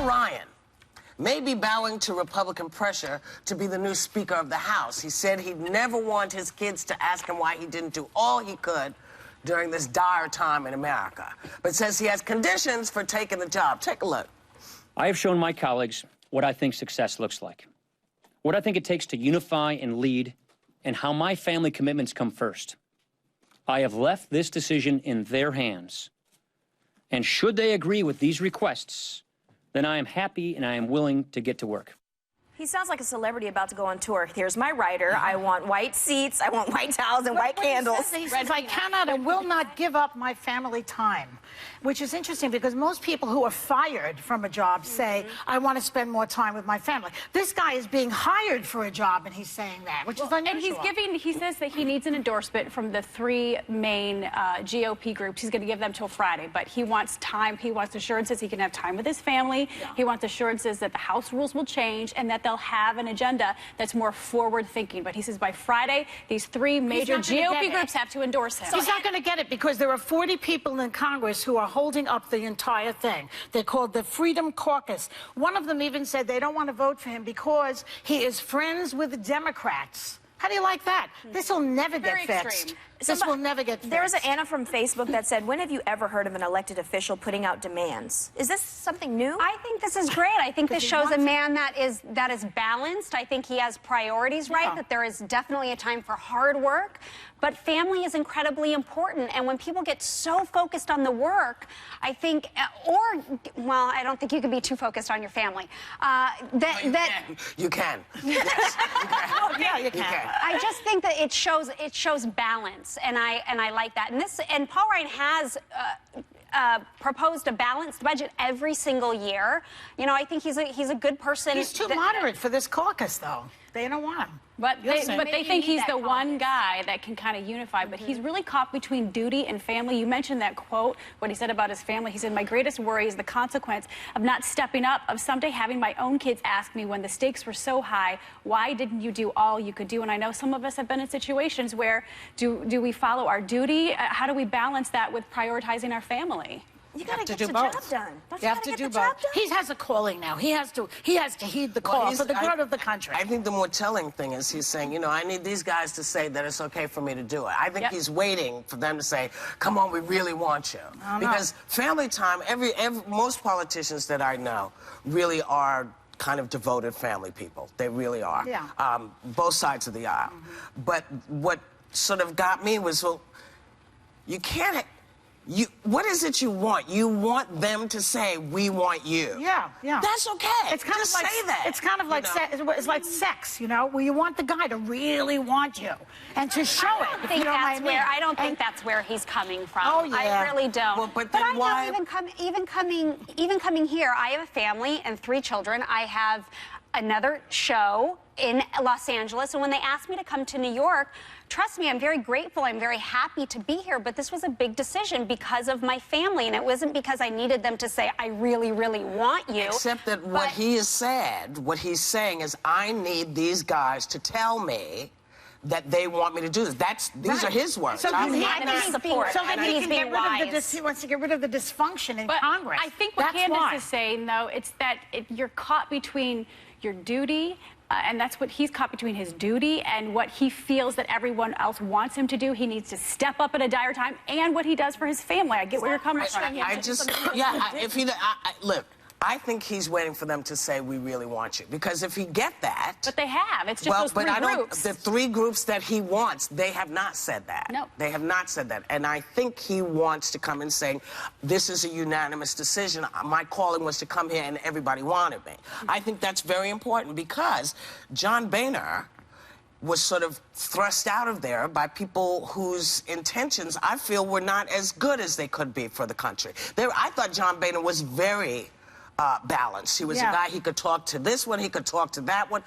Paul Ryan may be bowing to Republican pressure to be the new Speaker of the House. He said he'd never want his kids to ask him why he didn't do all he could during this dire time in America, but says he has conditions for taking the job. Take a look. I have shown my colleagues what I think success looks like, what I think it takes to unify and lead, and how my family commitments come first. I have left this decision in their hands, and should they agree with these requests, then I am happy and I am willing to get to work. He sounds like a celebrity about to go on tour. Here's my writer. I want white seats. I want white towels and white candles. He says, I cannot and will not give up my family time, which is interesting because most people who are fired from a job say, I want to spend more time with my family. This guy is being hired for a job and he's saying that, which is unusual. And he says that he needs an endorsement from the three main GOP groups. He's going to give them till Friday, but he wants time. He wants assurances he can have time with his family. Yeah. He wants assurances that the House rules will change and that they'll have an agenda that's more forward-thinking. But he says by Friday, these three major GOP groups have to endorse him. So he's not going to get it because there are 40 people in Congress who are holding up the entire thing. They're called the Freedom Caucus. One of them even said they don't want to vote for him because he is friends with the Democrats. How do you like that? This will never get fixed. This will never get fixed. There was an Anna from Facebook that said, when have you ever heard of an elected official putting out demands? Is this something new? I think this is great. I think this shows a man that is balanced. I think he has priorities right, that there is definitely a time for hard work. But family is incredibly important. And when people get so focused on the work, I think, well, I don't think you can be too focused on your family. You can. Yes, you can. Yeah, you can. I just think that it shows balance, and I like that. And Paul Ryan has proposed a balanced budget every single year. You know, I think he's a good person. He's too moderate for this caucus, though. They don't want him. But they think he's the one guy that can kind of unify. But he's really caught between duty and family. You mentioned that quote, what he said about his family. He said, my greatest worry is the consequence of not stepping up, of someday having my own kids ask me when the stakes were so high, why didn't you do all you could do? And I know some of us have been in situations where do we follow our duty? How do we balance that with prioritizing our family? You gotta get the job done. You have to do both. He has a calling now. He has to heed the call for the good of the country. I think the more telling thing is he's saying, you know, I need these guys to say that it's okay for me to do it. I think he's waiting for them to say, come on, we really want you. Because family time, most politicians that I know really are kind of devoted family people. They really are. Yeah. Both sides of the aisle. But what sort of got me was, well, you can't... what is it you want? You want them to say, we want you. Yeah, yeah. That's okay. It's kind Just of like, say that. It's kind of like, it's like sex, you know, where you want the guy to really want you and to show it. I don't think that's where he's coming from. Oh, yeah. I really don't. Well, but then why? Even coming here, I have a family and 3 children. I have another show in Los Angeles, and when they asked me to come to New York, trust me, I'm very grateful. I'm very happy to be here, but this was a big decision because of my family, and it wasn't because I needed them to say, I really, really want you. Except that what he has said, what he's saying is, I need these guys to tell me that they want me to do this. These are his words. So I'm he wants to get rid of the dysfunction in Congress. I think what Candace is saying, though, it's that you're caught between your duty, and that's what he's caught between his duty and what he feels that everyone else wants him to do. He needs to step up at a dire time, and what he does for his family. I get where you're coming from. Look, I think he's waiting for them to say, we really want you. Because if he get that... But they have. It's just those three groups. The 3 groups that he wants, they have not said that. No. They have not said that. And I think he wants to come in saying, this is a unanimous decision. My calling was to come here and everybody wanted me. I think that's very important because John Boehner was sort of thrust out of there by people whose intentions, I feel, were not as good as they could be for the country. I thought John Boehner was very... balanced. He was a guy, he could talk to this one, he could talk to that one.